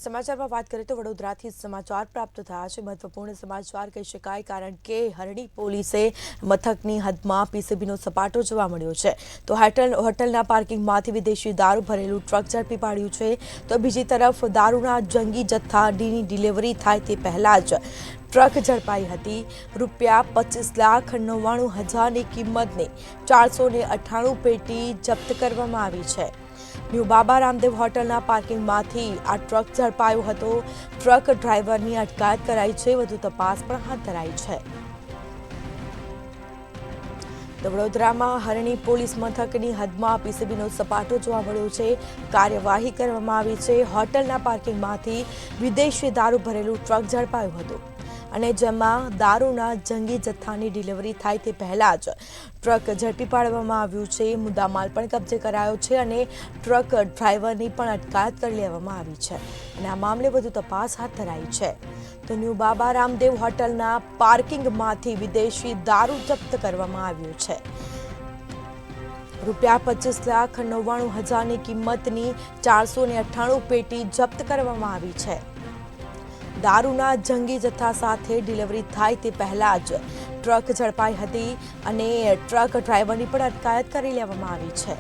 સમાચારમાં વાત કરીએ તો વડોદરાથી સમાચાર પ્રાપ્ત થયા છે। મહત્વપૂર્ણ સમાચાર કહી શકાય, કારણ કે હરણી પોલીસે મથકની હદમાં પીસીબીનો સપાટો જોવા મળ્યો છે। તો હોટલના પાર્કિંગમાંથી વિદેશી દારૂ ભરેલું ટ્રક ઝડપી પાડ્યું છે। તો બીજી તરફ દારૂના જંગી જથ્થાની ડિલિવરી થાય તે પહેલા જ ટ્રક ઝડપાઈ હતી। ₹25,99,000ની કિંમતની 498 પેટી જપ્ત કરવામાં આવી છે। ન્યૂ બાબા રામદેવ હોટલના પાર્કિંગમાંથી આ ટ્રક ઝડપાયો હતો। ટ્રક ડ્રાઈવરની અટકાયત કરાઈ છે। વધુ તપાસ પણ હાથ ધરાઈ છે। તો વડોદરામાં હરણી પોલીસ મથકની હદમાં પીસીબીનો સપાટો જોવા મળ્યો છે। કાર્યવાહી કરવામાં આવી છે। હોટલના પાર્કિંગમાંથી વિદેશી દારૂ ભરેલું ટ્રક ઝડપાયું હતું અને જેમાં દારૂના જંગી જથ્થાની ડિલિવરી થાય તે પહેલા જ ટ્રક ઝડપી પાડવામાં આવ્યું છે। મુદ્દામાલ પણ કબજે કરાયો છે અને ટ્રક ડ્રાઈવરની પણ અટકાયત કરી લેવામાં આવી છે અને આ મામલે વધુ તપાસ હાથ ધરાઈ છે। તો ન્યૂ બાબા રામદેવ હોટલના પાર્કિંગમાંથી વિદેશી દારૂ જપ્ત કરવામાં આવ્યું છે। ₹25,99,000ની કિંમતની 498 પેટી જપ્ત કરવામાં આવી છે। દારૂના જંગી જથ્થા સાથે ડિલિવરી થાય તે પહેલા જ ટ્રક ઝડપાઈ હતી અને ટ્રક ડ્રાઈવરની પણ અટકાયત કરી લેવામાં આવી છે।